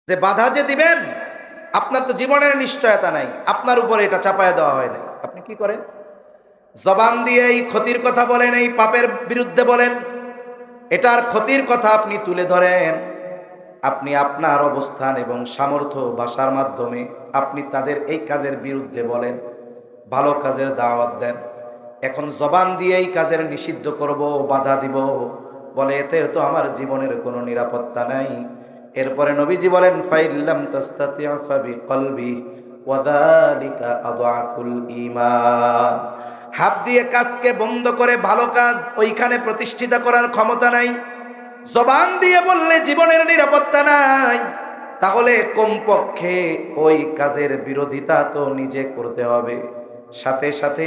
যে বাধা যে দিবেন, আপনার তো জীবনের নিশ্চয়তা নাই, আপনার উপরে এটা চাপায় দেওয়া হয় নাই। আপনি কি করেন? জবান দিয়ে এই ক্ষতির কথা বলেন, এই পাপের বিরুদ্ধে বলেন, এটার ক্ষতির কথা আপনি তুলে ধরেন। আপনি আপনার অবস্থান এবং সামর্থ্য ভাষার মাধ্যমে আপনি তাদের এই কাজের বিরুদ্ধে বলেন, ভালো কাজের দাওয়াত দেন। এখন জবান দিয়ে এই কাজের নিষিদ্ধ করব, বাধা দিব, বলে এতে তো আমার জীবনের কোনো নিরাপত্তা নাই। এরপরে নবীজি বলেন, ফাইল্লাম তাস্তাতি'উ ফাবিকলবি ওয়াযালিকা আযআফুল ঈমান। হাত দিয়ে কাজকে বন্ধ করে ভালো কাজ ওইখানে প্রতিষ্ঠিত করার ক্ষমতা নাই, জবান দিয়ে বললে জীবনের নিরাপত্তা নাই, তাহলে কমপক্ষে ওই কাজের বিরোধিতা তো নিজে করতে হবে। সাথে সাথে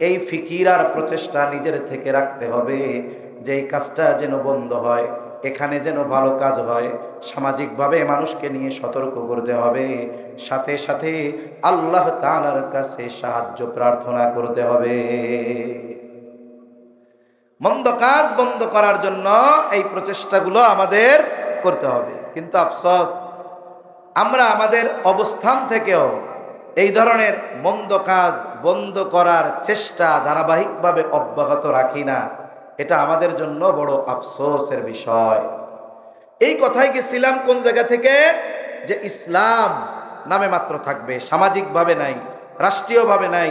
এই ফিকির আর প্রচেষ্টা নিজের থেকে রাখতে হবে যে এই কাজটা যেন বন্ধ হয়, এখানে যেন ভালো কাজ হয়। সামাজিকভাবে মানুষকে নিয়ে সতর্ক করতে হবে, সাথে সাথে আল্লাহ তাআলার কাছে সাহায্য প্রার্থনা করতে হবে। মন্দ কাজ বন্ধ করার জন্য এই প্রচেষ্টাগুলো আমাদের করতে হবে। কিন্তু আফসোস, আমরা আমাদের অবস্থান থেকেও এই ধরনের মন্দ কাজ বন্ধ করার চেষ্টা ধারাবাহিকভাবে অব্যাহত রাখি না। এটা আমাদের জন্য বড় আফসোসের বিষয়। এই কথাই গেছিলাম কোন জায়গা থেকে, যে ইসলাম নামে মাত্র থাকবে, সামাজিকভাবে নাই, রাষ্ট্রীয়ভাবে নাই,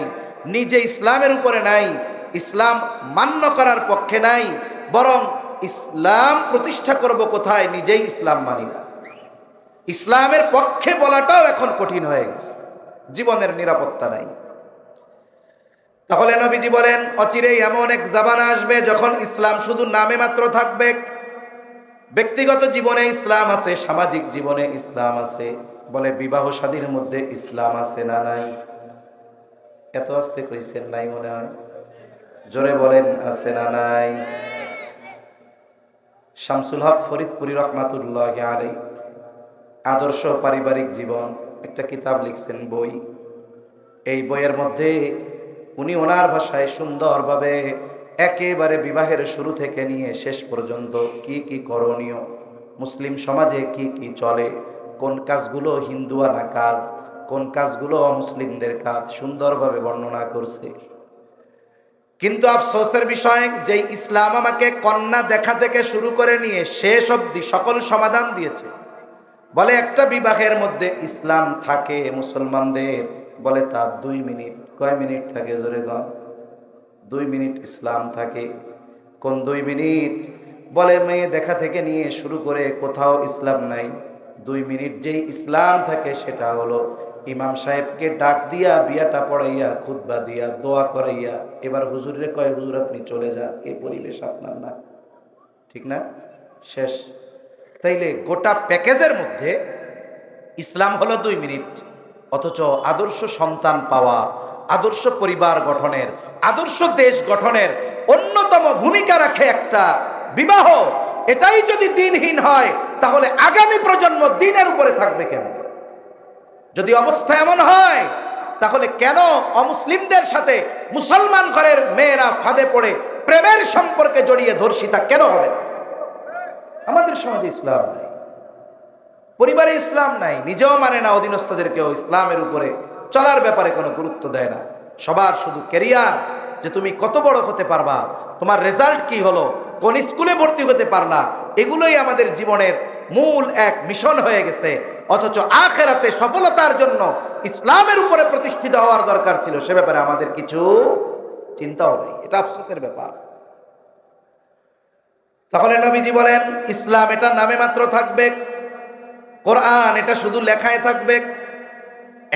নিজে ইসলামের উপরে নাই, ইসলাম মান্য করার পক্ষে নাই, বরং ইসলাম প্রতিষ্ঠা করব কোথায়, নিজেই ইসলাম মানি না। ইসলামের পক্ষে বলাটাও এখন কঠিন হয়ে গেছে, জীবনের নিরাপত্তা নাই। তাহলে নবীজি বলেন, অচিরেই এমন এক জামানা আসবে যখন ইসলাম শুধু নামে মাত্র থাকবে। ব্যক্তিগত জীবনে ইসলাম আছে, সামাজিক জীবনে ইসলাম আছে। বলে বিবাহ শাদীর মধ্যে ইসলাম আছে না নাই? এত আস্তে কইছেন নাই মনে হয়, জোরে বলেন আছে না নাই? শামসুল হক ফরিদপুরি রহমাতুল্লাহ আলাইহি আদর্শ পারিবারিক জীবন একটা কিতাব লিখছেন, বই। এই বইয়ের মধ্যে উনি ওনার ভাষায় সুন্দরভাবে একেবারে বিবাহের শুরু থেকে নিয়ে শেষ পর্যন্ত কি কি করণীয়, মুসলিম সমাজে কি কি চলে, কোন কাজগুলো হিন্দুয়ানা কাজ, কোন কাজগুলো অমুসলিমদের কাজ, সুন্দরভাবে বর্ণনা করছে। কিন্তু আফসোসের বিষয়, যে ইসলাম আমাকে কন্যা দেখা থেকে শুরু করে নিয়ে শেষ অবধি সকল সমাধান দিয়েছে। বলে একটা বিবাহের মধ্যে ইসলাম থাকে মুসলমানদের, বলে তার 2 মিনিট। কয় মিনিট থাকে জোরে গান? 2 মিনিট ইসলাম থাকে। কোন 2 মিনিট? বলে মেয়ে দেখা থেকে নিয়ে শুরু করে কোথাও ইসলাম নাই। 2 মিনিট যেই ইসলাম থাকে সেটা হলো ইমাম সাহেবকে ডাক দিয়া বিয়াটা পড়াইয়া খুতবা দিয়া দোয়া করাইয়া এবার হুজুরে কয়, হুজুর আপনি চলে যান, এই পরিবেশ আপনার না, ঠিক না? শেষ। তাইলে গোটা প্যাকেজের মধ্যে ইসলাম হলো 2 মিনিট, অথচ আদর্শ সন্তান পাওয়া, আদর্শ পরিবার গঠনের, আদর্শ দেশ গঠনের অন্যতম ভূমিকা রাখে একটা বিবাহ। এটাই যদি দিনহীন হয়, তাহলে আগামী প্রজন্ম দিনের উপরে থাকবে কেন? যদি অবস্থা এমন হয়, তাহলে কেন অমুসলিমদের সাথে মুসলমান ঘরের মেয়েরা ফাঁদে পড়ে প্রেমের সম্পর্কে জড়িয়ে ধর্ষিতা কেন হবে? আমাদের সমাজে ইসলাম নাই, পরিবারে ইসলাম নাই, নিজেও মানে না, অধীনস্থদেরকেও ইসলামের উপরে চলার ব্যাপারে কোনো গুরুত্ব দেয় না। সবার শুধু ক্যারিয়ার, যে তুমি কত বড় হতে পারবা, তোমার রেজাল্ট কি হলো, কোন স্কুলে ভর্তি হতে পারলা, এগুলোই আমাদের জীবনের মূল এক মিশন হয়ে গেছে। অথচ আখিরাতে সফলতার জন্য ইসলামের উপরে প্রতিষ্ঠিত হওয়ার দরকার ছিল, সে ব্যাপারে আমাদের কিছু চিন্তাও নেই। এটা আফসোসের ব্যাপার। তাহলে নবীজি বলেন, ইসলাম এটা নামে মাত্র থাকবে, কোরআন এটা শুধু লেখায় থাকবে।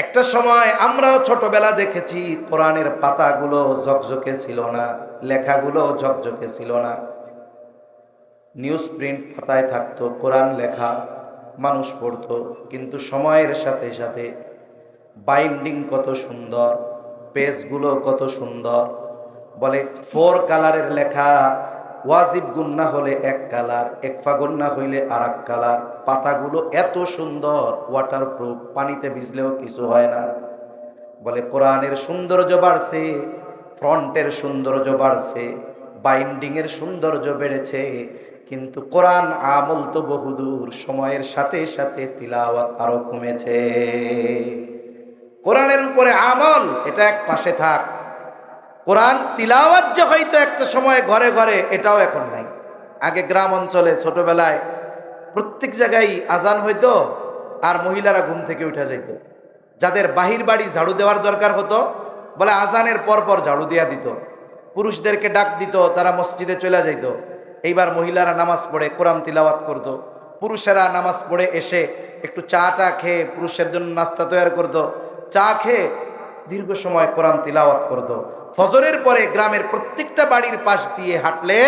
একটা সময় আমরাও ছোটবেলা দেখেছি, কোরআনের পাতাগুলো ঝকঝকে ছিল না, লেখাগুলো ঝকঝকে ছিল না। নিউজ প্রিন্ট পাতায় থাকতো কোরআন লেখা, মানুষ পড়তো। কিন্তু সময়ের সাথে সাথে বাইন্ডিং কত সুন্দর, পেজগুলো কত সুন্দর। বলে 4 কালারের লেখা, ওয়াজিব গুন্না হলে 1 কালার, একফা গুন্না হইলে আর 1 কালার। পাতাগুলো এত সুন্দর, ওয়াটারপ্রুফ, পানিতে ভিজলেও কিছু হয় না। বলে কোরআনের সৌন্দর্য বাড়ছে, ফ্রন্টের সৌন্দর্য বাড়ছে, বাইন্ডিং এর সৌন্দর্য বেড়েছে, কিন্তু কোরআন আমল তো বহুদূর, সময়ের সাথে সাথে তিলাওয়াত আরো কমেছে। কোরআনের উপরে আমল এটা এক পাশে থাক, কোরআন তিলাওয়াত যে হয়তো একটা সময় ঘরে ঘরে, এটাও এখন নাই। আগে গ্রাম অঞ্চলে ছোটবেলায় প্রত্যেক জায়গায় আজান হইতো, আর মহিলারা ঘুম থেকে উঠে যাইত। যাদের বাহির বাড়ি ঝাড়ু দেওয়ার দরকার হতো, বলে আজানের পর পর ঝাড়ু দিয়া দিত, পুরুষদেরকে ডাক দিত, তারা মসজিদে চলে যাইত। এইবার মহিলারা নামাজ পড়ে কোরআন তিলাওয়াত করত, পুরুষেরা নামাজ পড়ে এসে একটু চাটা খেয়ে পুরুষের জন্য নাস্তা তৈরি করত, চা খেয়ে দীর্ঘ সময় কোরআন তিলাওয়াত করত। ফজরের পরে গ্রামের প্রত্যেকটা বাড়ির পাশ দিয়ে হাঁটলে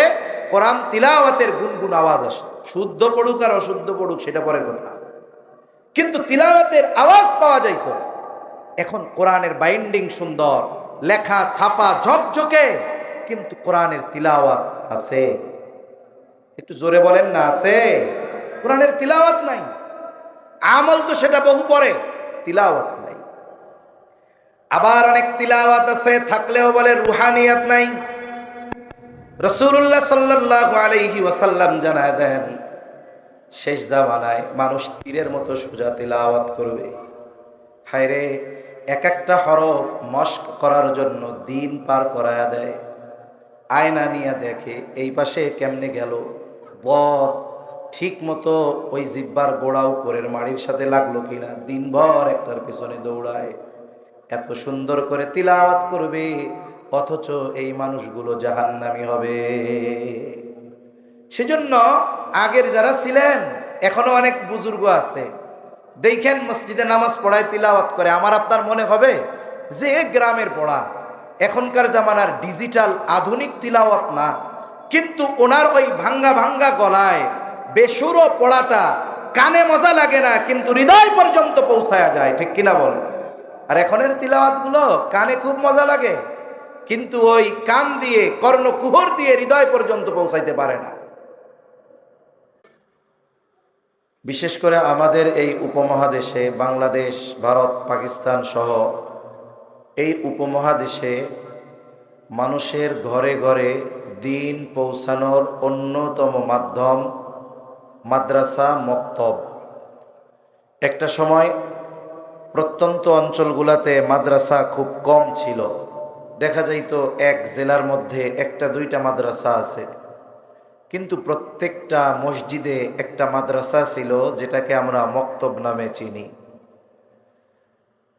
কোরআন তিলাওয়াতের গুনগুন আওয়াজ আসত। শুদ্ধ পড়ুক আর অশুদ্ধ পড়ুক সেটা পরের কথা, কিন্তু তিলাওয়াতের আওয়াজ পাওয়া যাইত। এখন কোরআনের বাইন্ডিং সুন্দর, লেখা ছাপা ঝকঝকে, কিন্তু কোরআনের তিলাওয়াত আছে? একটু জোরে বলেন না, আছে? কোরআনের তিলাওয়াত নাই। আমল তো সেটা বহু পরে, তিলাওয়াত নাই। আবার অনেক তিলাওয়াত আছে, থাকলেও বলে রুহানিয়াত নাই। রাসূলুল্লাহ সাল্লাল্লাহু আলাইহি ওয়াসাল্লাম জানায় দেন, শেষ জামানায় মানুষ তীরের মতো সোজা তিলাওয়াত করবে। হায়রে, এক একটা হরফ মশক করার জন্য দিন পার করায়া দেয়। আয়না নিয়ে দেখে এই পাশে কেমনে গেল, বদ ঠিক মতো ওই জিব্বার গোড়া উপরের মাড়ির সাথে লাগলো কিনা, দিনভর একটার পেছনে দৌড়ায়। এত সুন্দর করে তিলাওয়াত করবে, অথচ এই মানুষগুলো জাহান্নামী হবে। সেজন্য আগের যারা ছিলেন, এখনো অনেক বুজুর্গ আছে, দেখেন মসজিদে নামাজ পড়ায় তিলাওয়াত করে, আমার আপনার মনে হবে যে গ্রামের পড়া, এখনকার জামানার ডিজিটাল আধুনিক তিলাওয়াত না। কিন্তু ওনার ওই ভাঙ্গা ভাঙ্গা গলায় বেসুরো পড়াটা কানে মজা লাগে না, কিন্তু হৃদয় পর্যন্ত পৌঁছায়া যায়, ঠিক কিনা বলেন? আর এখনের তিলাওয়াত গুলো কানে খুব মজা লাগে, কিন্তু ওই কান দিয়ে কর্ণকুহর দিয়ে হৃদয় পর্যন্ত পৌঁছাইতে পারে না। বিশেষ করে আমাদের এই উপমহাদেশে, বাংলাদেশ, ভারত, পাকিস্তান সহ এই উপমহাদেশে মানুষের ঘরে ঘরে দিন পৌঁছানোর অন্যতম মাধ্যম মাদ্রাসা, মক্তব। একটা সময় প্রত্যন্ত অঞ্চলগুলোতে মাদ্রাসা খুব কম ছিল, দেখা যাইত এক জেলার মধ্যে একটা দুইটা মাদ্রাসা আছে, কিন্তু প্রত্যেকটা মসজিদে একটা মাদ্রাসা ছিল, যেটাকে আমরা মক্তব নামে চিনি।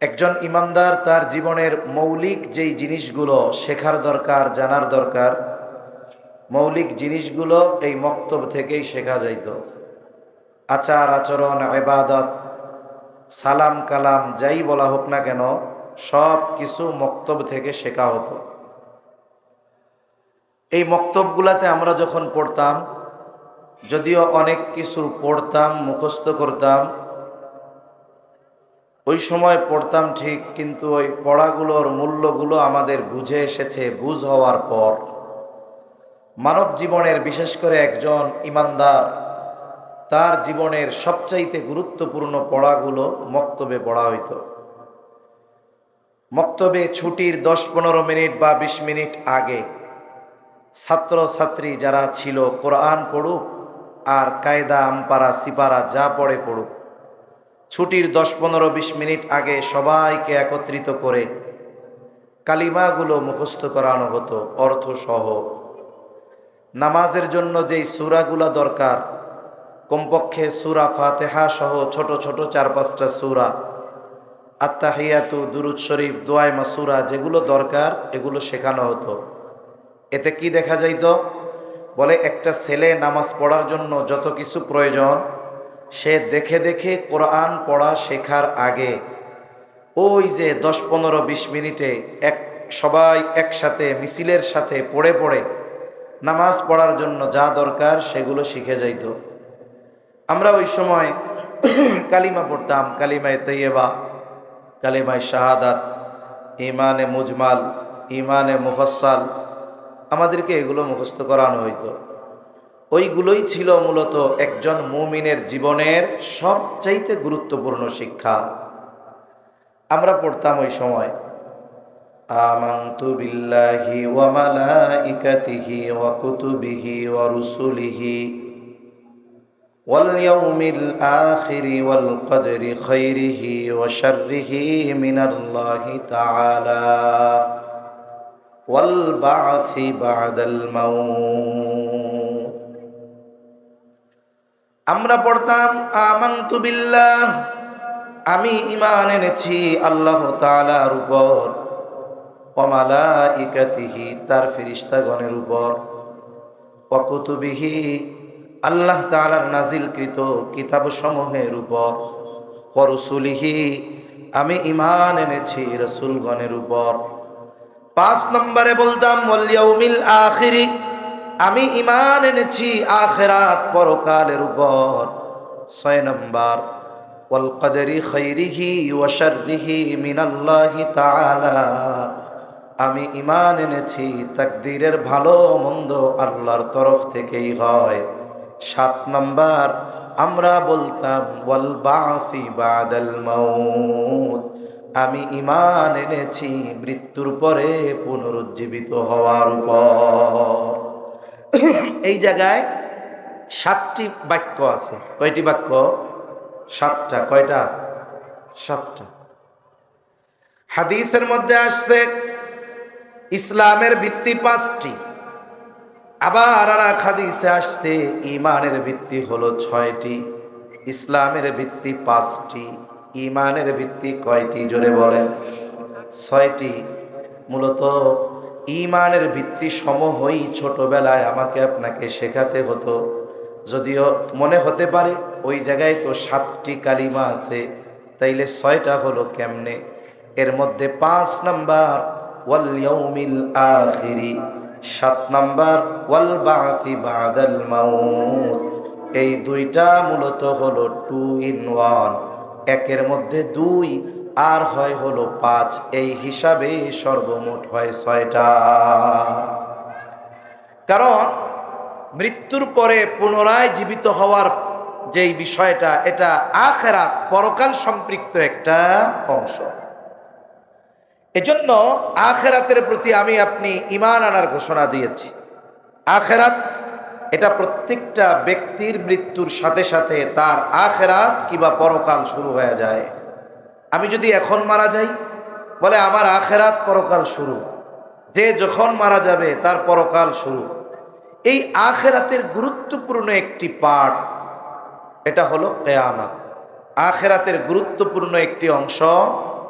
একজন ইমানদার তার জীবনের মৌলিক যেই জিনিসগুলো শেখার দরকার, জানার দরকার, মৌলিক জিনিসগুলো এই মক্তব থেকেই শেখা যাইত। আচার আচরণ, ইবাদত, সালাম কালাম যাই বলা হোক না কেন, সব কিছু মক্তব থেকে শেখা হতো। এই মক্তবগুলাতে আমরা যখন পড়তাম, যদিও অনেক কিছু পড়তাম, মুখস্থ করতাম, ওই সময় পড়তাম ঠিক, কিন্তু ওই পড়াগুলোর মূল্যগুলো আমাদের বুঝে এসেছে বুঝ হওয়ার পর। মানব জীবনের, বিশেষ করে একজন ইমানদার, তার জীবনের সবচাইতে গুরুত্বপূর্ণ পড়াগুলো মক্তবে পড়া হইত। মক্তবে ছুটির 10-15 মিনিট বা 20 মিনিট আগে ছাত্র ছাত্রী যারা ছিল কোরআন পড়ুক আর কায়দা আমপারা সিপারা যা পড়ে পড়ুক, ছুটির 10-15-20 মিনিট আগে সবাইকে একত্রিত করে কালিমাগুলো মুখস্থ করানো হতো অর্থ সহ। নামাজের জন্য যেই সূরাগুলো দরকার, কমপক্ষে সূরা ফাতিহা সহ ছোট ছোট 4-5টা সূরা, আত্তাহিয়াতু, দুরুদ শরীফ, দোয়ায়ে মাসুরা, যেগুলো দরকার এগুলো শেখানো হতো। এতে কি দেখা যাইত? বলে একটা ছেলে নামাজ পড়ার জন্য যত কিছু প্রয়োজন, সে দেখে দেখে কোরআন পড়া শেখার আগে ওই যে 10-15-20 মিনিটে সবাই একসাথে মিছিলের সাথে পড়ে পড়ে নামাজ পড়ার জন্য যা দরকার সেগুলো শিখে যাইত। আমরা ওই সময় কালিমা পড়তাম, কালিমায়ে তাইয়্যিবা, কালিমায়ে শাহাদাত, ঈমানে মুজমাল, ঈমানে মুফাসসাল, আমাদেরকে এগুলো মুখস্থ করানো হইতো। ওইগুলোই ছিল মূলত একজন মুমিনের জীবনের সবচাইতে গুরুত্বপূর্ণ শিক্ষা। আমরা পড়তাম ওই সময় আমানতু বিল্লাহি ওয়া মালাইকাতিহি ওয়া কুতুবিহি ওয়া রুসুলিহি واليوم الآخر والقدر خيره وشره من الله تعالى والبعث بعد الموت আমরা পড়তাম আমানতু বিল্লাহ, আমি ঈমান এনেছি আল্লাহ তাআলার উপর, ওয়া মালাইকাতিহি, তার ফেরেশতাগণের উপর, ওয়া কুতুবিহি, আল্লাহ তাআলার নাজিলকৃত কিতাবসমূহের উপর, ওয়া রুসুলিহি, আমি ঈমান এনেছি রাসূলগণের উপর। 5 নম্বরে বলতাম ওয়াল ইয়াউমিল আখিরি, আমি ঈমান এনেছি আখিরাত পরকালের উপর। 6 নম্বর ওয়াল কদরি খাইরিহি ওয়া শাররিহি মিনাল্লাহি তাআলা, আমি ঈমান এনেছি তাকদীরের ভালো মন্দ আল্লাহর তরফ থেকেই হয়। 7 নম্বর আমরা বলতাম ওয়াল বা'সি বাদাল মাউত, আমি ঈমান এনেছি মৃত্যুর পরে পুনরুজ্জীবিত হওয়ার উপর। এই জায়গায় 7টি বাক্য আছে। কয়টি বাক্য? 7টা। কয়টা? 7টা। হাদিসের মধ্যে আসছে ইসলামের ভিত্তি 5টি, আবার আর এক হাদিসে আসছে ঈমানের ভিত্তি হলো 6টি, ইসলামের ভিত্তি 5টি, ঈমানের ভিত্তি কয়টি জোরে বলেন? 6টি। মূলত ঈমানের ভিত্তি সমূহই ছোটবেলায় আমাকে আপনাকে শেখাতে হতো, যদিও মনে হতে পারে ওই জায়গায় তো 7টি কালিমা আছে, তাইলে 6টা হলো কেমনে? এর মধ্যে 5 নাম্বার ওয়াল ইয়াউমিল আখিরি, 7 নাম্বার ওয়াল বা'সি বাদাল মাউত, এই দুইটা মূলত হলো 2 in 1, একের মধ্যে 2 আর হয় হলো 5, এই হিসাবে সর্বমোট হয় 6টা। কারণ মৃত্যুর পরে পুনরায় জীবিত হওয়ার যেই বিষয়টা, এটা আখিরাত পরকাল সম্পৃক্ত একটা অংশ। এজন্য আখিরাতের প্রতি আমি আপনি ঈমান আনার ঘোষণা দিয়েছি। আখিরাত এটা প্রত্যেকটা ব্যক্তির মৃত্যুর সাথে সাথে তার আখিরাত কিংবা পরকাল শুরু হয়ে যায়। আমি যদি এখন মারা যাই, বলে আমার আখিরাত পরকাল শুরু, যে যখন মারা যাবে তার পরকাল শুরু। এই আখিরাতের গুরুত্বপূর্ণ একটি পার্ট, এটা হলো কিয়ামত। আখিরাতের গুরুত্বপূর্ণ একটি অংশ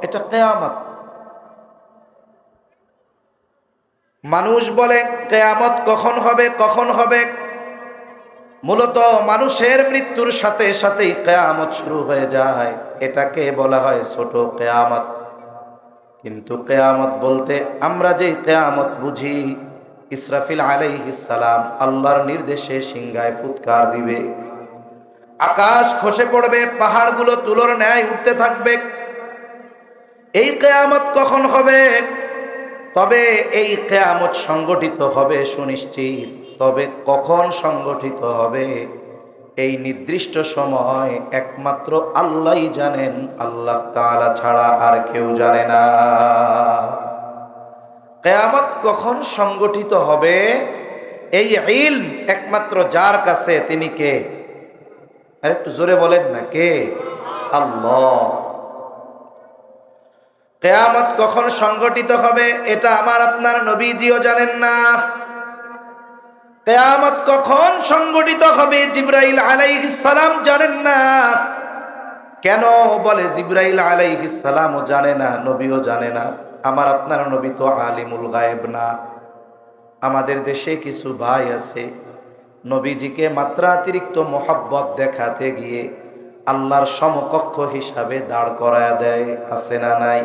এটা কিয়ামত। মানুষ বলে কিয়ামত কখন হবে, কখন হবে? মূলত মানুষের মৃত্যুর সাথে সাথেই কিয়ামত শুরু হয়ে যায়, এটাকে বলা হয় ছোট কিয়ামত। কিন্তু কিয়ামত বলতে আমরা যে কিয়ামত বুঝি, ইসরাফিল আলাইহিস সালাম আল্লাহর নির্দেশে সিংহায় ফুৎকার দিবে, আকাশ খসে পড়বে, পাহাড়গুলো তুলোর ন্যায় উঠতে থাকবে। এই কিয়ামত কখন হবে? তবে এই কিয়ামত সংগঠিত হবে সুনিশ্চিত, তবে কখন সংগঠিত হবে এই নির্দিষ্ট সময় একমাত্র আল্লাহই জানেন, আল্লাহ তাআলা ছাড়া আর কেউ জানে না। কিয়ামত কখন সংগঠিত হবে এই ইলম একমাত্র যার কাছে, তিনি কে? আর একটু জোরে বলেন না, কে? আল্লাহ। কিয়ামত কখন সংগঠিত হবে এটা আমার আপনার নবীজিও জানেন না। কিয়ামত কখন সংগঠিত হবে জিবরাইল আলাইহিস সালাম জানেন না। কেন? বলে জিবরাইল আলাইহিস সালামও জানে না, নবীও জানে না। আমার আপনার নবী তো আলিমুল গায়েব না। আমাদের দেশে কিছু ভাই আছে, নবীজিকে মাত্রাতিরিক্ত মোহাব্বত দেখাতে গিয়ে আল্লাহর সমকক্ষ হিসাবে দাঁড় করায়া দেয়, আছে না নাই?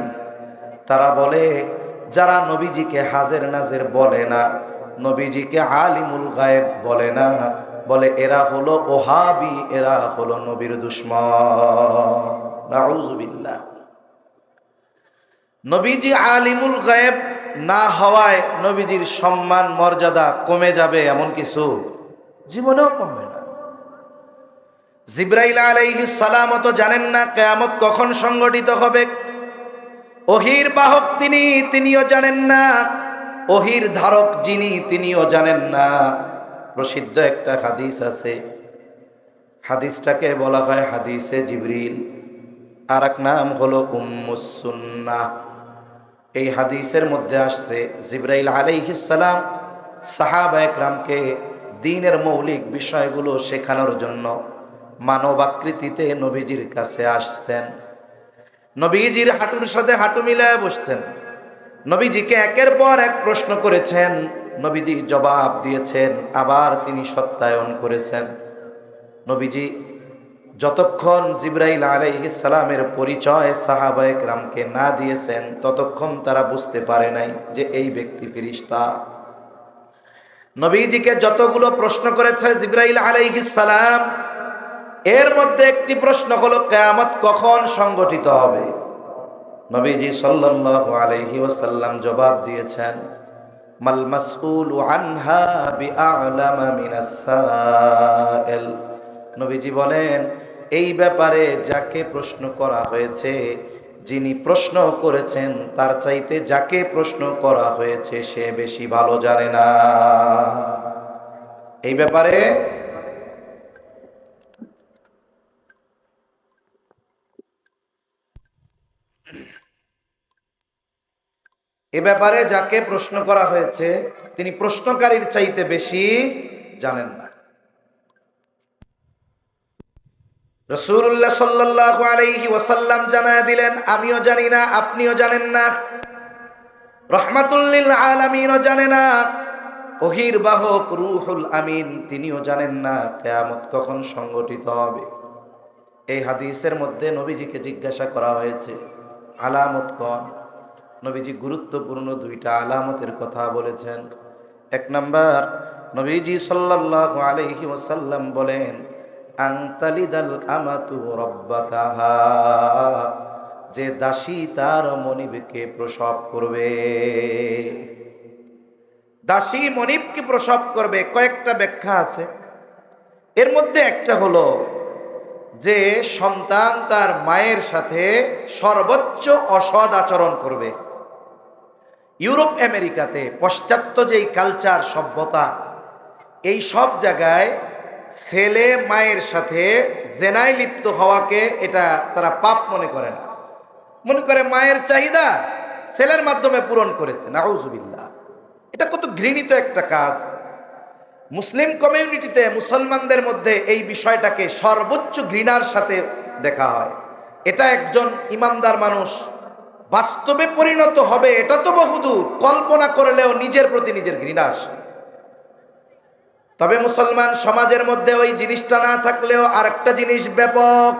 তারা বলে যারা নবীজিকে হাজের নাজের বলে না, নবীজিকে আলিমুল গায়েব বলে না, বলে এরা হলো ওহাবি, এরা হলো নবীর দুশমন। নাউযুবিল্লাহ। নবীজি আলিমুল গায়েব না হওয়ায় নবীজির সম্মান মর্যাদা কমে যাবে এমন কিছু জীবনেও কমবে না। জিবরাইল আলাইহিস সালাম তো জানেন না কিয়ামত কখন সংগঠিত হবে। ওহীর বাহক তিনি, তিনিও জানেন না। ওহীর ধারক যিনি, তিনিও জানেন না। প্রসিদ্ধ একটা হাদিস আছে, হাদিসটাকে বলা হয় হাদিসে জিবরিল, আর এক নাম হলো উম্মুস সুন্নাহ। এই হাদিসের মধ্যে আসছে জিবরাইল আলাইহিস সালাম সাহাবায়ে কেরামকে দ্বীনের মৌলিক বিষয়গুলো শেখানোর জন্য মানব আকৃতিতে নবীজির কাছে আসছেন। নবীজির হাঁটুর সাথে হাঁটু মিলায় বসছেন, নবীজিকে একের পর এক প্রশ্ন করেছেন, নবীজি জবাব দিয়েছেন, আবার তিনি সত্যায়ন করেছেন। নবীজি যতক্ষণ জিবরাইল আলাইহিস সালামের পরিচয় সাহাবায়ে কেরামকে না দিয়েছেন ততক্ষণ তারা বুঝতে পারে নাই যে এই ব্যক্তি ফেরেশতা। নবীজিকে যতগুলো প্রশ্ন করেছে জিবরাইল আলাইহিস সালাম, এর মধ্যে একটি প্রশ্ন হলো কিয়ামত কখন সংগঠিত হবে। নবীজি সাল্লাল্লাহু আলাইহি ওয়াসাল্লাম জবাব দিয়েছেন, মাল মাসউলু আনহা বিআলামা মিনাস সাইল। নবীজি বলেন, এই ব্যাপারে যাকে প্রশ্ন করা হয়েছে, যিনি প্রশ্ন করেছেন তার চাইতে যাকে প্রশ্ন করা হয়েছে সে বেশি ভালো জানে না। এই ব্যাপারে যাকে প্রশ্ন করা হয়েছে তিনি প্রশ্নকারীর চাইতে বেশি জানেন না। রাসূলুল্লাহ সাল্লাল্লাহু আলাইহি ওয়াসাল্লাম জানায় দিলেন, আমিও জানি না, আপনিও জানেন না, রাহমাতুল লিল আলামিনও জানে না, ওহীর বাহক রূহুল আমিন তিনিও জানেন না কিয়ামত কখন সংগঠিত হবে। এই হাদিসের মধ্যে নবীজিকে জিজ্ঞাসা করা হয়েছে আলামত কোন। নবীজি গুরুত্বপূর্ণ দুইটা আলামতের কথা বলেছেন। এক নাম্বার, নবীজি সাল্লাল্লাহু আলাইহি ওয়াসাল্লাম বলেন, আনতালিদাল আমাতু রাব্বাতাহা, যে দাসী তার মনিবকে প্রসব করবে। দাসী মনিবকে প্রসব করবে, কয়েকটা ব্যাখ্যা আছে। এর মধ্যে একটা হলো যে সন্তান তার মায়ের সাথে সর্বোচ্চ অসৎ আচরণ করবে। ইউরোপ আমেরিকাতে পাশ্চাত্য যেই কালচার সভ্যতা, এই সব জায়গায় ছেলে মায়ের সাথে জেনায় লিপ্ত হওয়াকে এটা তারা পাপ মনে করে না, মনে করে মায়ের চাহিদা ছেলের মাধ্যমে পূরণ করেছে। নাউজুবিল্লাহ, এটা কত ঘৃণিত একটা কাজ। মুসলিম কমিউনিটিতে মুসলমানদের মধ্যে এই বিষয়টাকে সর্বোচ্চ ঘৃণার সাথে দেখা হয়। এটা একজন ইমানদার মানুষ বাস্তবে পরিণত হবে এটা তো বহুদূর, কল্পনা করলেও নিজের প্রতি নিজের ঘৃণা আসে। তবে মুসলমান সমাজের মধ্যে ওই জিনিসটা না থাকলেও আরেকটা জিনিস ব্যাপক,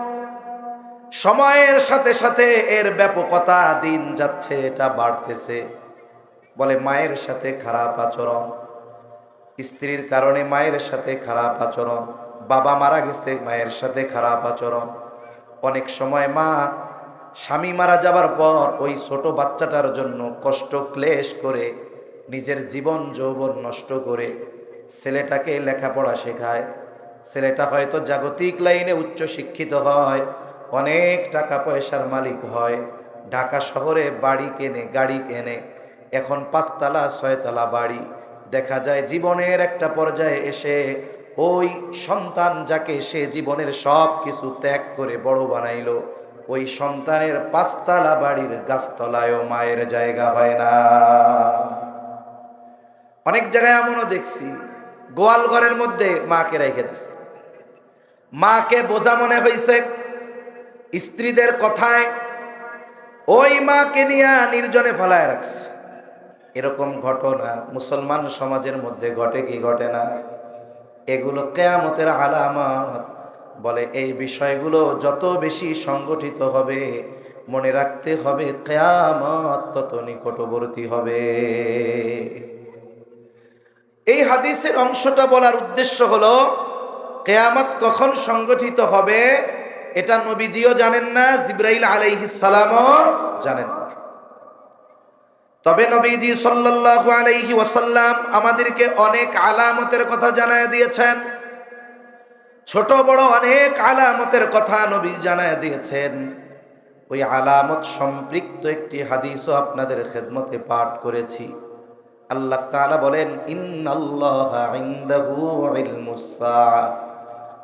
সময়ের সাথে সাথে এর ব্যাপকতা দিন যাচ্ছে, এটা বাড়তেছে। বলে মায়ের সাথে খারাপ আচরণ, স্ত্রীর কারণে মায়ের সাথে খারাপ আচরণ, বাবা মারা গেছে মায়ের সাথে খারাপ আচরণ। অনেক সময় মা স্বামী মারা যাবার পর ওই ছোট বাচ্চাটার জন্য কষ্ট ক্লেশ করে নিজের জীবন যৌবন নষ্ট করে ছেলেটাকে লেখাপড়া শেখায়। ছেলেটা হয়তো জাগতিক লাইনে উচ্চ শিক্ষিত হয়, অনেক টাকা পয়সার মালিক হয়, ঢাকা শহরে বাড়ি কেনে, গাড়ি কেনে, এখন 5 তলা 6 তলা বাড়ি। দেখা যায় জীবনের একটা পর্যায়ে এসে ওই সন্তান যাকে সে জীবনের সব কিছু ত্যাগ করে বড় বানাইলো, ওই সন্তানের 5 তলা বাড়ির গাছতলায়ও মায়ের জায়গা হয় না। অনেক জায়গায় এমনও দেখছি, গোয়াল ঘরের মধ্যে মাকে রেখে দিচ্ছে, মাকে বোঝা মনে হয়েছে, স্ত্রীদের কথায় ওই মাকে নিয়ে নির্জনে ফেলায় রাখছে। এরকম ঘটনা মুসলমান সমাজের মধ্যে ঘটে কি ঘটে না? এগুলো কিয়ামতের আলামত। বলে এই বিষয়গুলো যত বেশি সংগঠিত হবে, মনে রাখতে হবে কিয়ামত তত নিকটবর্তী হবে। এই হাদিসের অংশটা বলার উদ্দেশ্য হলো কিয়ামত কখন সংগঠিত হবে এটা নবীজিও জানেন না, জিবরাইল আলাইহিস সালামও জানেন না। তবে নবীজি সাল্লাল্লাহু আলাইহি ওয়াসাল্লাম আমাদেরকে অনেক আলামতের কথা জানায় দিয়েছেন। ছোট বড় অনেক আলামতের কথা নবী জানায় দিয়েছেন। ওই আলামত সম্পৃক্ত একটি হাদিসও আপনাদের খেদমতে পাঠ করেছি। আল্লাহ তাআলা বলেন, ইন্নাল্লাহা ইনদাহু ইলমুস সাআ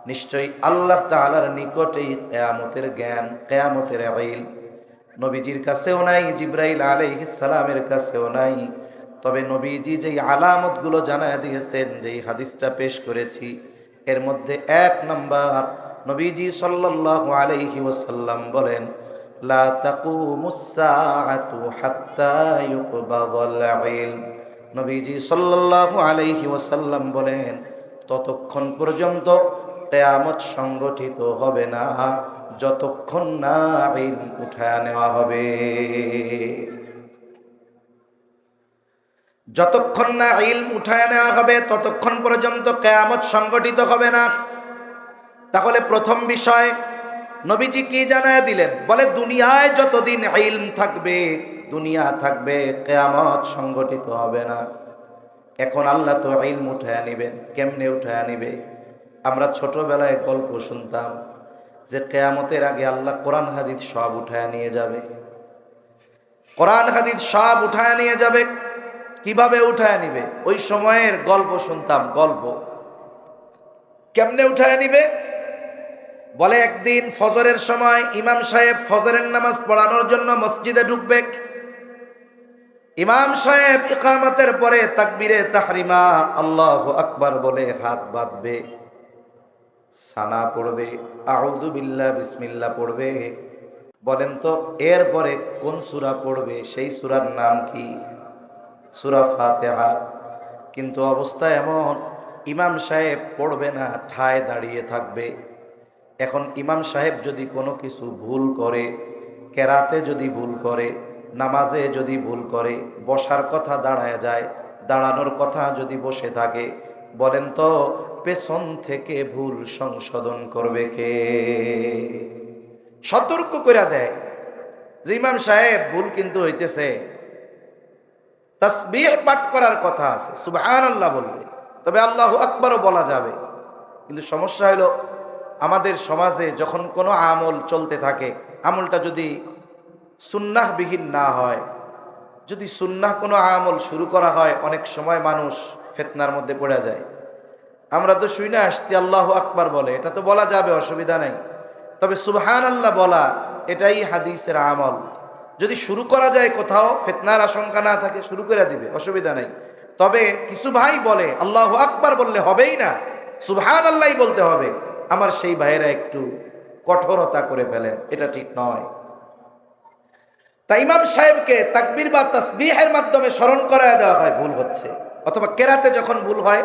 নিশ্চয়ই আল্লাহ তাআলার নিকটেই কিয়ামতের জ্ঞান, কিয়ামতের ইলম নবীজির কাছেও নাই, জিবরাইল আলাইহিস সালামের কাছেও নাই। তবে নবীজি যেই আলামতগুলো জানায় দিয়েছেন, যেই হাদিসটা পেশ করেছি, এর মধ্যে এক নাম্বার, নবীজি সাল্লাল্লাহু আলাইহি ওয়াসাল্লাম বলেন, লা তাকুমুস সাআতু হাত্তা ইউকবাদাল ইলম। নবীজি সাল্লাল্লাহু আলাইহি ওয়াসাল্লাম বলেন, ততক্ষণ পর্যন্ত কিয়ামত সংগঠিত হবে না যতক্ষণ না ইলম উঠায় নেওয়া হবে। যতক্ষণ না ইলম উঠায় নেওয়া হবে ততক্ষণ পর্যন্ত কিয়ামত সংগঠিত হবে না। তাহলে প্রথম বিষয় নবীজি কি জানায় দিলেন? বলে দুনিয়ায় যতদিন ইলম থাকবে, দুনিয়া থাকবে, কিয়ামত সংগঠিত হবে না। এখন আল্লাহ তো ইলম উঠায় নিবেন, কেমনে উঠায় নিবে? আমরা ছোটবেলায় গল্প শুনতাম যে কিয়ামতের আগে আল্লাহ কোরআন হাদিস সব উঠায় নিয়ে যাবে। কোরআন হাদিস সব উঠায় নিয়ে যাবে। কিভাবে উঠায় নিবে? ওই সময়ের গল্প শুনতাম, গল্প। কেমনে উঠায় নিবে? বলে একদিন ফজরের সময় ইমাম সাহেব ফজরের নামাজ পড়ানোর জন্য মসজিদে ঢুকবে। ইমাম সাহেব ইকামতের পরে তাকবীরে তাহরিমা আল্লাহু আকবার বলে হাত বাঁধবে, সানা পড়বে, আউযু বিল্লাহ বিসমিল্লাহ পড়বে। বলেন তো এরপরে কোন সূরা পড়বে? সেই সূরার নাম কি? সূরা ফাতিহা। কিন্তু অবস্থা এমন, ইমাম সাহেব পড়বে না, ঠায় দাঁড়িয়ে থাকবে। এখন ইমাম সাহেব যদি কোনো কিছু ভুল করে, কেরাতে যদি ভুল করে, নামাজে যদি ভুল করে, বসার কথা দাঁড়ায় যায়, দাঁড়ানোর কথা যদি বসে থাকে, বলেন তো পেছন থেকে ভুল সংশোধন করবে কে? সতর্ক করে দেয় যে ইমাম সাহেব ভুল কিন্তু হইতেছে, তাসবিহ পাঠ করার কথা আছে, সুবহানাল্লাহ বলবে, তবে আল্লাহু আকবারও বলা যাবে। কিন্তু সমস্যা হলো আমাদের সমাজে যখন কোনো আমল চলতে থাকে, আমলটা যদি সুন্নাহবিহীন না হয়, যদি সুন্নাহ কোনো আমল শুরু করা হয়, অনেক সময় মানুষ ফিতনার মধ্যে পড়ে যায়। আমরা তো শুনে আসছি আল্লাহু আকবার বলে, এটা তো বলা যাবে, অসুবিধা নেই। তবে সুবহানাল্লাহ বলা এটাই হাদিসের আমল। যদি শুরু করা যায় কোথাও, ফিতনার আশঙ্কা না থাকে, শুরু করে দিবে, অসুবিধা নেই। তবে কিছু ভাই বলে আল্লাহু আকবার বললে হবেই না, সুবহানাল্লাহই বলতে হবে। আমার সেই ভাইয়েরা একটু কঠোরতা করে ফেলেন, এটা ঠিক নয়। তাই ইমাম সাহেবকে তাকবীর বা তাসবিহের মাধ্যমে স্মরণ করায় দেওয়া হয় ভুল হচ্ছে, অথবা কেরাতে যখন ভুল হয়।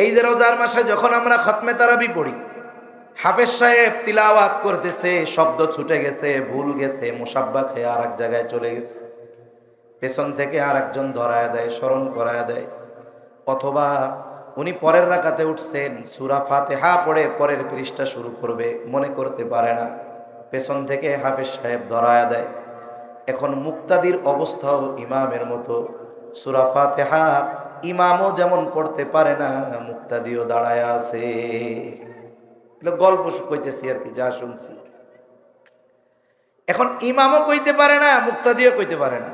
এই যে রোজার মাসে যখন আমরা খতমে তারাবি পড়ি, হাফেজ সাহেব তিলাওয়াত করতেছে, শব্দ ছুটে গেছে, ভুল গেছে, মুসাব্বা খেয়ে আর এক জায়গায় চলে গেছে, পেছন থেকে আর একজন ধরায় দেয়, স্মরণ করায় দেয়। অথবা উনি পরের রাকাতে উঠছেন, সূরা ফাতিহা পড়ে পরের পৃষ্ঠা শুরু করবে, মনে করতে পারে না, পেছন থেকে হাফেজ সাহেব ধরায় দেয়। এখন মুক্তাদির অবস্থাও ইমামের মতো, সূরা ফাতিহা ইমামও যেমন পড়তে পারে না, মুক্তাদিও দাঁড়ায় আছে। গল্প কইতেছি আর কি, যা শুনছি। এখন ইমামও কইতে পারে না, মুক্তাদিও কইতে পারে না।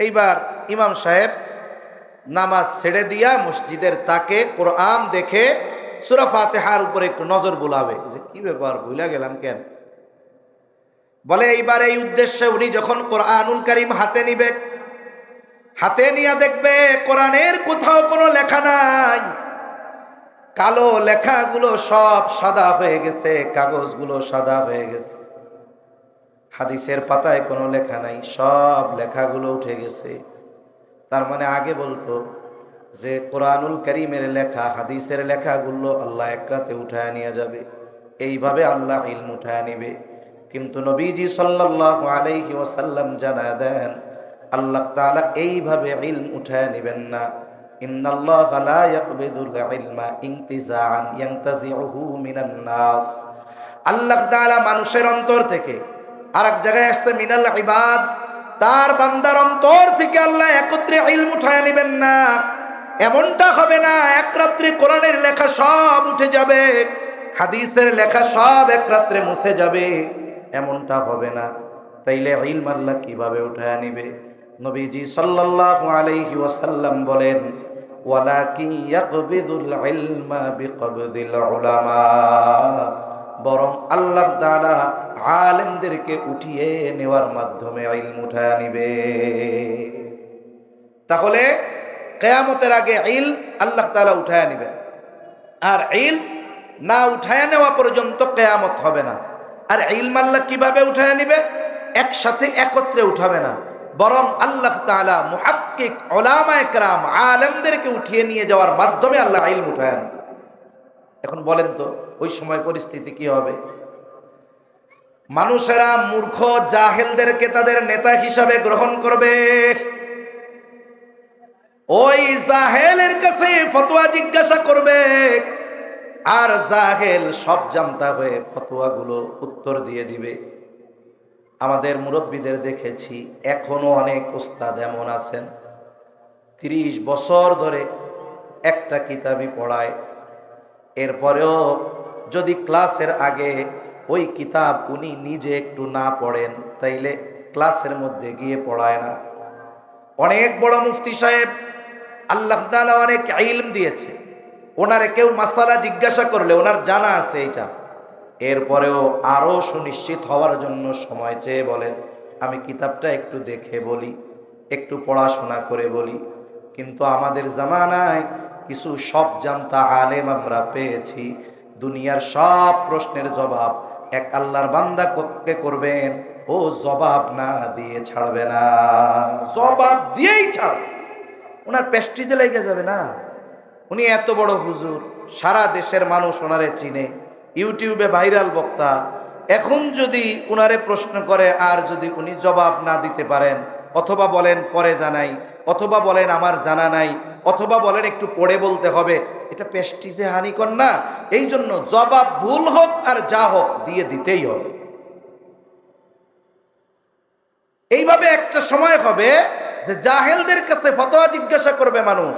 এইবার ইমাম সাহেব নামাজ ছেড়ে দিয়া মসজিদের তাকে কোরআন দেখে সূরা ফাতিহার উপরে একটু নজর বুলাবে, যে কি ব্যাপার, ভুলে গেলাম কেন। বলে এইবার এই উদ্দেশ্যে উনি যখন কোরআনুল কারীম হাতে নিবে, হাতে নিয়ে দেখবে কোরআনের কোথাও কোনো লেখা নাই, কালো লেখাগুলো সব সাদা হয়ে গেছে, কাগজগুলো সাদা হয়ে গেছে। হাদিসের পাতায় কোনো লেখা নাই, সব লেখাগুলো উঠে গেছে। তার মানে আগে বলতো যে কোরআনুল কারীমের লেখা, হাদিসের লেখাগুলো আল্লাহ এক রাতে উঠায় নিয়ে যাবে, এইভাবে আল্লাহ ইলম উঠায় নিবে। কিন্তু নবীজি সাল্লাল্লাহু আলাইহি ওয়াসাল্লাম জানায় দেন, আল্লাহ তাআলা এইভাবে ইলম উঠায় নেবেন না। ইন্নাল্লাহা লা ইয়াকবিদুল ইলমা ইনতিজাআন ইয়ানতাজিউহু মিনান নাস। আল্লাহ তাআলা মানুষের অন্তর থেকে, আর এক জায়গায় আসছে মিনাল ইবাদ, তার বান্দার অন্তর থেকে আল্লাহ একত্রে ইলম উঠায় নেবেন না। এমনটা হবে না এক রাত্রে কোরআনের লেখা সব উঠে যাবে, হাদিসের লেখা সব এক রাত্রে মুছে যাবে, এমনটা হবে না। তাইলে ইলম আল্লাহ কিভাবে উঠায় নিবে? নবীজি সাল্লাল্লাহু আলাইহি ওয়াসাল্লাম বলেন, ওয়ালাকিন ইয়াকবিদুল ইলমা বিকবদিল উলামা, বরং আল্লাহ তাআলা আলেমদেরকে উঠিয়ে নেওয়ার মাধ্যমে ইলম উঠায় নিবে। তাহলে কিয়ামতের আগে ইলম আল্লাহ তাআলা উঠায় নিবেন, আর ইলম না উঠায় নেওয়া পর্যন্ত কিয়ামত হবে না। আর ইলম আল্লাহ কিভাবে উঠায় নিবে? একসাথে একত্রে উঠাবে না, বরং আল্লাহ তাআলা মুহাক্কিক উলামায়ে কেরাম আলেমদেরকে উঠিয়ে নিয়ে যাওয়ার মাধ্যমে আল্লাহ ইলম উঠায় নেন। এখন বলেন তো ওই সময় পরিস্থিতি কি হবে? মানুষেরা মূর্খ জাহেলদেরকে তাদের নেতা হিসাবে গ্রহণ করবে। ওই জাহেলের কাছে ফতোয়া জিজ্ঞাসা করবে, আর জাহেল সব জানতা হয়ে ফতোয়াগুলো উত্তর দিয়ে দিবে। আমাদের মুরব্বীদের দেখেছি, এখনো অনেক উস্তাদ এমন আছেন 30 বছর ধরে একটা কিতাবই পড়ায়, এরপরেও যদি ক্লাসের আগে ওই কিতাব উনি নিজে একটু না পড়েন তাইলে ক্লাসের মধ্যে গিয়ে পড়ায় না। অনেক বড় মুফতি সাহেব, আল্লাহ তাআলা অনেক ইলম দিয়েছে, ওনারে কেউ মাসালা জিজ্ঞাসা করলে ওনার জানা আছে এটা, এরপরেও আরো সুনিশ্চিত হওয়ার জন্য সময় চেয়ে বলেন আমি কিতাবটা একটু দেখে বলি, একটু পড়াশোনা করে বলি। কিন্তু আমাদের জামানায় কিছু সব জানতা আলেম আমরা পেয়েছি, দুনিয়ার সব প্রশ্নের জবাব এক আল্লাহর বান্দা কে করবেন, ও জবাব না দিয়ে ছাড়বে না, জবাব দিয়েই ছাড়বে। ওনার প্রেস্টিজে লেগে যাবে না, উনি এত বড় হুজুর, সারা দেশের মানুষ ওনারে চিনে, ইউটিউবে ভাইরাল বক্তা। এখন যদি উনারে প্রশ্ন করে আর যদি উনি জবাব না দিতে পারেন, অথবা বলেন পরে জানাই, অথবা বলেন আমার জানা নাই, অথবা বলেন একটু পড়ে বলতে হবে, এটা প্রেস্টিজে হানিকর না? এই জন্য জবাব ভুল হোক আর যা হোক দিয়ে দিতেই হবে। এইভাবে একটা সময় হবে যে জাহেলদের কাছে ফতোয়া জিজ্ঞাসা করবে মানুষ,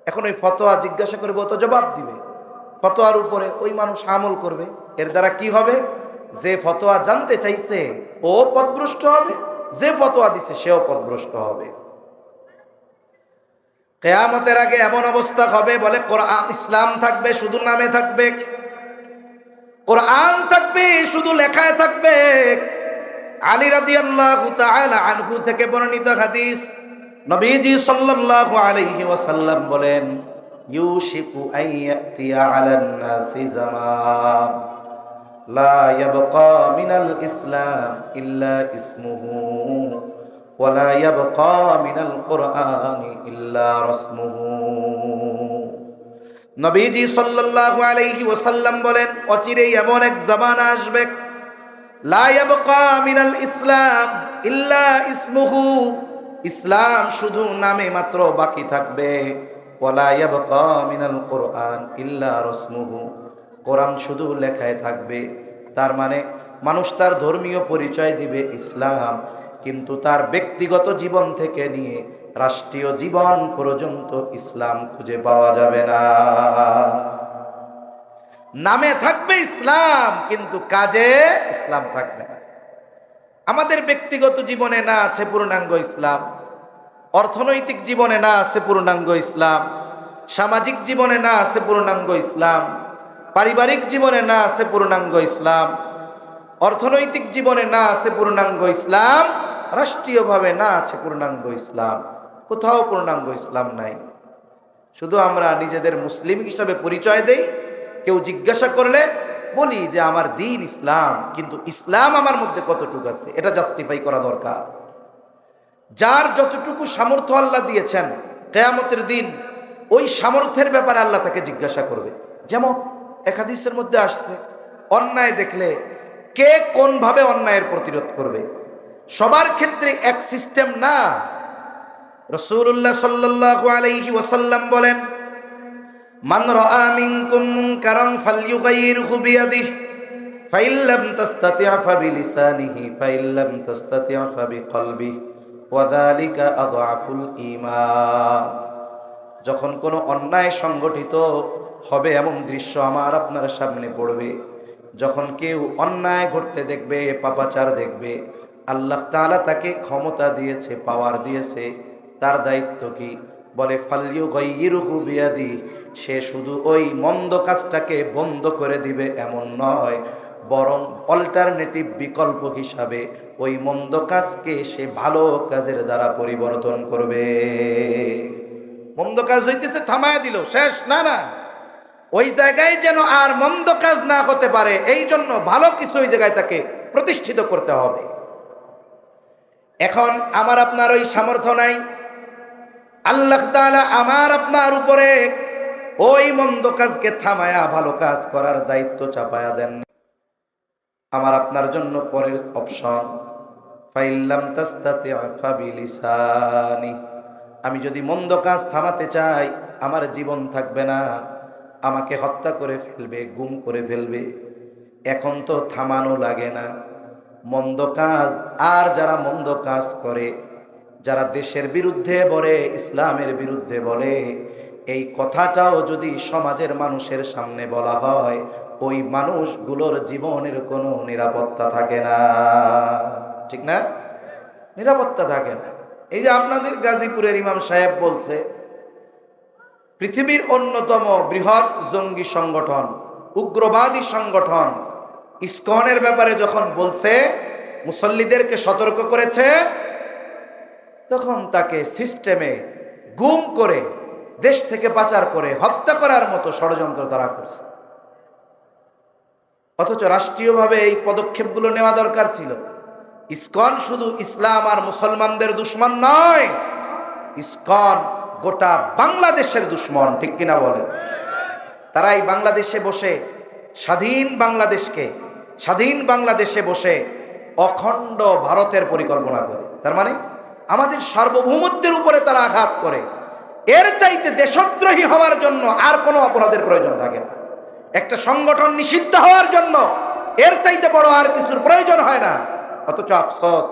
এখন ওই ফতোয়া জিজ্ঞাসা করবে, ও তো জবাব দিবে, ফতোয়ার উপরে ওই মানুষ আমল করবে। এর দ্বারা কি হবে? যে ফতোয়া জানতে চাইছে ও পথভ্রষ্ট হবে, যে ফতোয়া দিছে সেও পথভ্রষ্ট হবে। কিয়ামতের আগে এমন অবস্থা হবে, বলে কোরআন ইসলাম থাকবে শুধু নামে থাকবে, কোরআন থাকবে শুধু লেখায় থাকবে। আলী রাদিয়াল্লাহু তাআলা আনহু থেকে বর্ণিত হাদিস, নবীজি সাল্লাল্লাহু আলাইহি ওয়াসাল্লাম বলেন, ইউশিকু আন ইয়াতিয়া আলান নাসি জামান লা ইয়াবকা মিনাল ইসলাম ইল্লা ইসমুহু ওয়া লা ইয়াবকা মিনাল কুরআনি ইল্লা রাসমুহু। নবীজি সাল্লাল্লাহু আলাইহি ওয়াসাল্লাম বলেন, অচিরেই এমন এক জামানা আসবে, লা ইয়াবকা মিনাল ইসলাম ইল্লা ইসমুহু, ইসলাম শুধু নামে মাত্র বাকি থাকবে, ওয়ালা ইয়াবকা মিনাল কুরআন ইল্লা রাসমুহু, কোরআন শুধু লেখায় থাকবে। তার মানে মানুষ তার ধর্মীয় পরিচয় দিবে ইসলাম, কিন্তু তার ব্যক্তিগত জীবন থেকে নিয়ে রাষ্ট্রীয় জীবন পর্যন্ত ইসলাম খুঁজে পাওয়া যাবে না। নামে থাকবে ইসলাম কিন্তু কাজে ইসলাম থাকবে না। আমাদের ব্যক্তিগত জীবনে না আছে পূর্ণাঙ্গ ইসলাম, অর্থনৈতিক জীবনে না আছে পূর্ণাঙ্গ ইসলাম, সামাজিক জীবনে না আছে পূর্ণাঙ্গ ইসলাম, পারিবারিক জীবনে না আছে পূর্ণাঙ্গ ইসলাম, অর্থনৈতিক জীবনে না আছে পূর্ণাঙ্গ ইসলাম, রাষ্ট্রীয়ভাবে না আছে পূর্ণাঙ্গ ইসলাম, কোথাও পূর্ণাঙ্গ ইসলাম নাই। শুধু আমরা নিজেদের মুসলিম হিসাবে পরিচয় দেই, কেউ জিজ্ঞাসা করলে বলি যে আমার দিন ইসলাম, কিন্তু ইসলাম আমার মধ্যে কতটুকু আছে এটা জাস্টিফাই করা দরকার। যার যতটুকু সামর্থ্য আল্লাহ দিয়েছেন, কিয়ামতের দিন ওই সামর্থ্যের ব্যাপারে আল্লাহ তাকে জিজ্ঞাসা করবে। যেমন এক হাদিসের মধ্যে আসছে, অন্যায় দেখলে কে কোন ভাবে অন্যায়ের প্রতিরোধ করবে, সবার ক্ষেত্রে এক সিস্টেম না। রাসূলুল্লাহ সাল্লাল্লাহু আলাইহি ওয়াসাল্লাম বলেন, মান রাআ মিনকুম মুনকারান ফালইউগাইয়িরহু বিয়াদিহি ফাইন লাম তাসতাতি' ফাবিলিসানিহি ফাইন লাম তাসতাতি' ফাবিকলবিহি ওয়া যালিকা আযআফুল ঈমান। যখন কোনো অন্যায় সংগঠিত হবে এমন দৃশ্য আমার আপনার সামনে পড়বে, যখন কেউ অন্যায় ঘটতে দেখবে, পাপাচার দেখবে, আল্লাহ তাআলা তাকে ক্ষমতা দিয়েছে, পাওয়ার দিয়েছে, তার দায়িত্ব কি? বলে ফালইউগাইয়িরহু বিয়াদি, সে শুধু ওই মন্দ কাজটাকে বন্ধ করে দিবে এমন নয়, বরং অল্টারনেটিভ বিকল্প হিসাবে ওই মন্দ কাজকে সে ভালো কাজের দ্বারা পরিবর্তন করবে। মন্দ কাজ হইতেছে থামায় দিল, শেষ না, না, ওই জায়গায় যেন আর মন্দ কাজ না হতে পারে, এই জন্য ভালো কিছু ওই জায়গায় তাকে প্রতিষ্ঠিত করতে হবে। এখন আমার আপনার ওই সামর্থ্য নাই, আল্লাহ তাআলা আমার আপনার উপরে ওই মন্দ কাজকে থামায়া ভালো কাজ করার দায়িত্ব চাপায়া দেন। আমার আপনার জন্য পরের অপশন, ফাইল্লাম তাস্তাতি ফাবিলিসানি, আমি যদি মন্দ কাজ থামাতে চাই, আমার জীবন থাকবে না, আমাকে হত্যা করে ফেলবে, গুম করে ফেলবে। এখন তো থামানো লাগে না মন্দ কাজ। আর যারা মন্দ কাজ করে, যারা দেশের বিরুদ্ধে বলে, ইসলামের বিরুদ্ধে বলে, এই কথাটাও যদি সমাজের মানুষের সামনে বলা হয়, ওই মানুষগুলোর জীবনের কোনো নিরাপত্তা থাকে না, ঠিক না? নিরাপত্তা থাকে না। এই যে আপনাদের গাজীপুরের ইমাম সাহেব বলছে, পৃথিবীর অন্যতম বৃহৎ জঙ্গি সংগঠন, উগ্রবাদী সংগঠন ইসকনের ব্যাপারে যখন বলছে, মুসল্লিদেরকে সতর্ক করেছে, তখন তাকে সিস্টেমে গুম করে, দেশ থেকে পাচার করে হত্যা করার মতো ষড়যন্ত্র তারা করছে। অথচ রাষ্ট্রীয়ভাবে এই পদক্ষেপগুলো নেওয়া দরকার ছিল। ইসকন শুধু ইসলাম আর মুসলমানদের দুশ্মন নয়, ইসকন গোটা বাংলাদেশের দুশ্মন, ঠিক কিনা বলে? তারা এই বাংলাদেশে বসে স্বাধীন বাংলাদেশে বসে অখণ্ড ভারতের পরিকল্পনা করে। তার মানে আমাদের সার্বভৌমত্বের উপরে তারা আঘাত করে। এর চাইতে দেশদ্রোহী হওয়ার জন্য আর কোনো অপরাধের প্রয়োজন থাকে না। একটা সংগঠন নিষিদ্ধ হওয়ার জন্য এর চাইতে বড় আর কিছুর প্রয়োজন হয় না। অথচ আফসোস,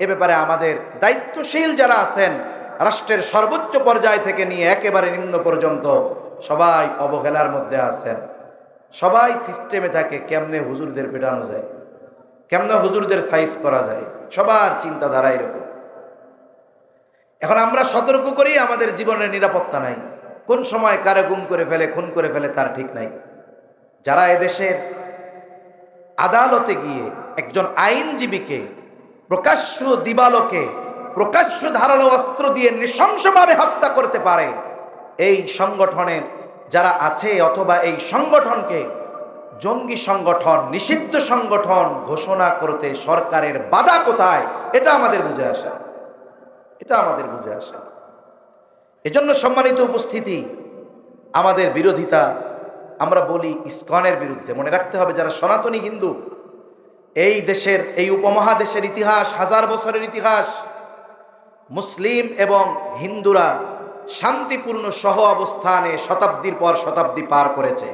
এ ব্যাপারে আমাদের দায়িত্বশীল যারা আছেন, রাষ্ট্রের সর্বোচ্চ পর্যায় থেকে নিয়ে একেবারে নিম্ন পর্যন্ত সবাই অবহেলার মধ্যে আছেন। সবাই সিস্টেমে থাকে কেমনে হুজুরদের পেটানো যায়, কেমনে হুজুরদের সাইজ করা যায়, সবার চিন্তাধারা এরকম। এখন আমরা সতর্ক করি, আমাদের জীবনের নিরাপত্তা নাই, কোন সময় কারে গুম করে ফেলে, খুন করে ফেলে তার ঠিক নাই। যারা এদেশের আদালতে গিয়ে একজন আইনজীবীকে প্রকাশ্য দিবালোকে প্রকাশ্য ধারালো অস্ত্র দিয়ে নৃশংসভাবে হত্যা করতে পারে, এই সংগঠনের যারা আছে অথবা এই সংগঠনকে জঙ্গি সংগঠন, নিষিদ্ধ সংগঠন ঘোষণা করতে সরকারের বাধা কোথায়, এটা আমাদের বুঝে আসে, এটা আমাদের বুঝে আসে। এজন্য সম্মানিত উপস্থিতি, আমাদের বিরোধিতা, আমরা বলি ইসকনের বিরুদ্ধে। মনে রাখতে হবে, যারা সনাতনী হিন্দু, এই দেশের, এই উপমহাদেশের ইতিহাস, হাজার বছরের ইতিহাস, মুসলিম এবং হিন্দুরা শান্তিপূর্ণ সহ অবস্থানে শতাব্দীর পর শতাব্দী পার করেছে।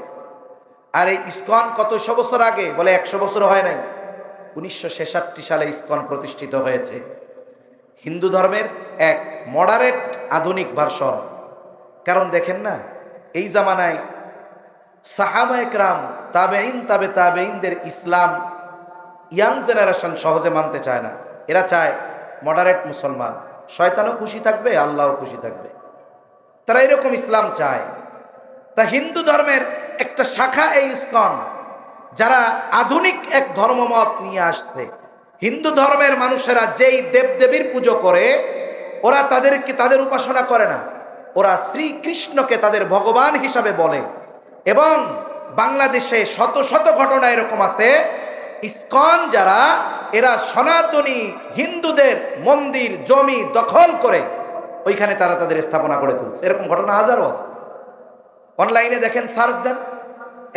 আর এই ইসকন কতশো বছর আগে, বলে 100 বছর হয় নাই, 1966 সালে ইসকন প্রতিষ্ঠিত হয়েছে। হিন্দু ধর্মের এক মডারেট আধুনিক ভার্সন। কারণ দেখেন না, এই জামানায় সাহাবা একরাম, তাবেঈন, তাবেঈনদের ইসলাম ইয়াং জেনারেশন সহজে মানতে চায় না। এরা চায় মডারেট মুসলমান, শয়তানও খুশি থাকবে, আল্লাহও খুশি থাকবে, তারা এরকম ইসলাম চায়। তা হিন্দু ধর্মের একটা শাখা এই ইসকন, যারা আধুনিক এক ধর্মমত নিয়ে আসছে। হিন্দু ধর্মের মানুষেরা যেই দেবদেবীর পুজো করে, ওরা তাদের উপাসনা করে না, ওরা শ্রীকৃষ্ণকে তাদের ভগবান হিসাবে বলে। এবং বাংলাদেশে শত শত ঘটনা এরকম আছে, ইসকন যারা, এরা সনাতনী হিন্দুদের মন্দির জমি দখল করে ওইখানে তারা তাদের স্থাপনা করে তুলছে। এরকম ঘটনা হাজারো আছে। অনলাইনে দেখেন, সার্চ দেন,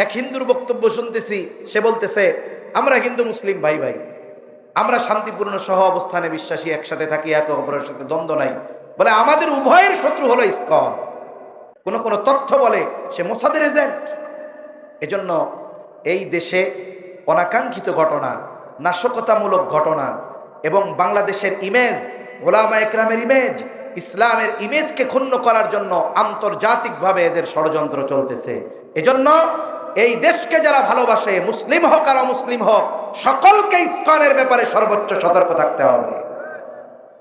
এক হিন্দুর বক্তব্য শুনতেছি, সে বলতেছে, আমরা হিন্দু মুসলিম ভাই ভাই, আমরা শান্তিপূর্ণ সহ অবস্থানে বিশ্বাসী, একসাথে থাকি, একে অপরের সাথে দ্বন্দ্ব নাই। বলে আমাদের উভয়ের শত্রু হলো ইসকন। কোন কোন তথ্য বলে সে মোসাদের এজেন্ট। এজন্য এই দেশে অনাকাঙ্ক্ষিত ঘটনা, নাশকতামূলক ঘটনা এবং বাংলাদেশের ইমেজ, ওলামা একরামের ইমেজ, ইসলামের ইমেজকে ক্ষুণ্ণ করার জন্য আন্তর্জাতিকভাবে এদের ষড়যন্ত্র চলতেছে। এজন্য এই দেশকে যারা ভালোবাসে, মুসলিম হোক আর অমুসলিম হোক, সকলকে ইসকনের ব্যাপারে সর্বোচ্চ সতর্ক থাকতে হবে।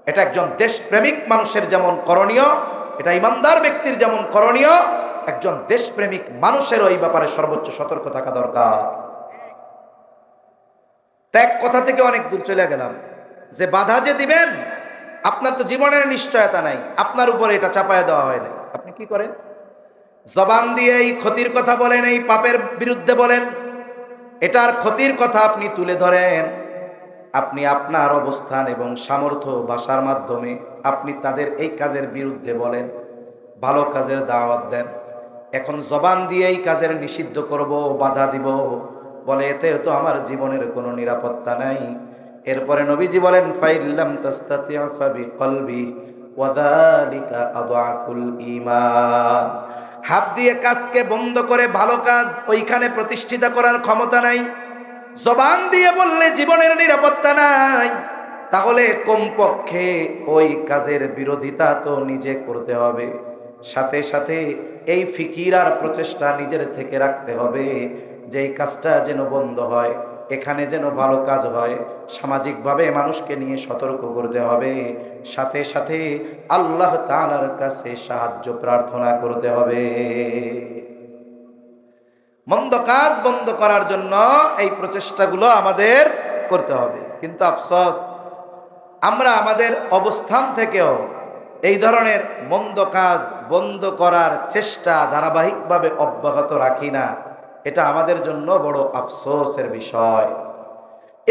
এটা একজন দেশপ্রেমিক মানুষের যেমন করণীয়, এটা ইমানদার ব্যক্তির যেমন করণীয়, একজন দেশপ্রেমিক মানুষেরও এই ব্যাপারে সর্বোচ্চ সতর্ক থাকা দরকার। ত্যাগ কথা থেকে অনেক দূর চলে গেলাম, যে বাধা যে দিবেন, আপনার তো জীবনের নিশ্চয়তা নাই, আপনার উপরে এটা চাপায় দেওয়া হয় নাই, আপনি কি করেন? জবান দিয়ে এই ক্ষতির কথা বলেন, এই পাপের বিরুদ্ধে বলেন, এটার ক্ষতির কথা আপনি তুলে ধরেন, আপনি আপনার অবস্থান এবং সামর্থ্য ভাষার মাধ্যমে আপনি তাদের এই কাজের বিরুদ্ধে বলেন, ভালো কাজের দাওয়াত দেন। এখন জবান দিয়ে এই কাজের নিষিদ্ধ করব, বাধা দিব, বলে এতে তো আমার জীবনের কোনো নিরাপত্তা নাই। এরপরে নবীজি বলেন, ফাইল্লাম তাস্তাতি'উ ফাবিকলবি ওয়াযালিকা আযআফুল ঈমান। হাত দিয়ে কাজকে বন্ধ করে ভালো কাজ ওইখানে প্রতিষ্ঠিত করার ক্ষমতা নাই, জবান দিয়ে বললে জীবনের নিরাপত্তা নাই, তাহলে কমপক্ষে ওই কাজের বিরোধিতা তো নিজে করতে হবে, সাথে সাথে এই ফিকির আর প্রচেষ্টা নিজের থেকে রাখতে হবে যে এই কাজটা যেন বন্ধ হয়, এখানে যেন ভালো কাজ হয়, সামাজিকভাবে মানুষকে নিয়ে সতর্ক করতে হবে, সাথে সাথে আল্লাহ তাআলার কাছে সাহায্য প্রার্থনা করতে হবে। মন্দ কাজ বন্ধ করার জন্য এই প্রচেষ্টাগুলো আমাদের করতে হবে। কিন্তু আফসোস, আমরা আমাদের অবস্থান থেকেও এই ধরনের মন্দ কাজ বন্ধ করার চেষ্টা ধারাবাহিকভাবে অব্যাহত রাখি না। এটা আমাদের জন্য বড় আফসোসের বিষয়।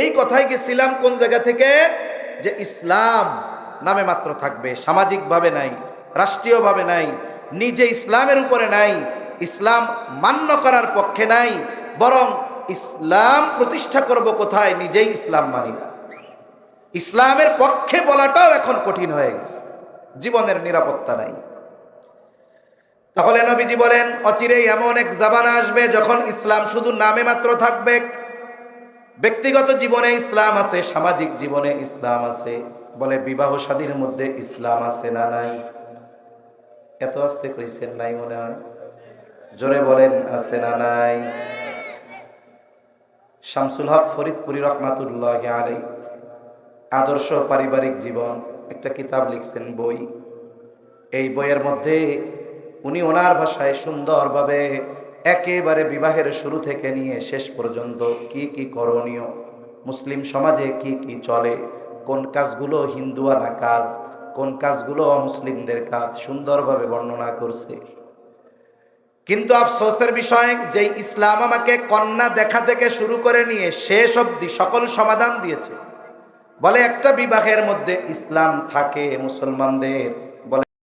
এই কথাই গেছিলাম কোন জায়গা থেকে, যে ইসলাম নামে মাত্র থাকবে, সামাজিকভাবে নাই, রাষ্ট্রীয়ভাবে নাই, নিজে ইসলামের উপরে নাই, ইসলাম মান্য করার পক্ষে নাই, বরং ইসলাম প্রতিষ্ঠা করব কোথায়, নিজেই ইসলাম মানি না। ইসলামের পক্ষে বলাটাও এখন কঠিন হয়ে গেছে, জীবনের নিরাপত্তা নাই। তাহলে নবীজি বলেন, অচিরেই এমন এক জামানা আসবে যখন ইসলাম শুধু নামে মাত্র থাকবে। ব্যক্তিগত জীবনে ইসলাম আছে, সামাজিক জীবনে ইসলাম আছে। বলে বিবাহ শাদীর মধ্যে ইসলাম আছে না নাই? এত আস্তে কইছেন নাই মনে হয়, জোরে বলেন আছে না নাই? শামসুল হক ফরিদপুরি রহমাতুল্লাহ আলাইহি আদর্শ পারিবারিক জীবন একটা কিতাব লিখছেন, বই। এই বইয়ের মধ্যে উনি ওনার ভাষায় সুন্দরভাবে একেবারে বিবাহের শুরু থেকে নিয়ে শেষ পর্যন্ত কি কি করণীয়, মুসলিম সমাজে কি কি চলে, কোন কাজগুলো হিন্দুয়ানা কাজ, কোন কাজগুলো অমুসলিমদের কাজ, সুন্দরভাবে বর্ণনা করছে। কিন্তু আফসোসের বিষয়, যে ইসলাম আমাকে কন্যা দেখা থেকে শুরু করে নিয়ে শেষ অবধি সকল সমাধান দিয়েছে। বলে একটা বিবাহের মধ্যে ইসলাম থাকে মুসলমানদের,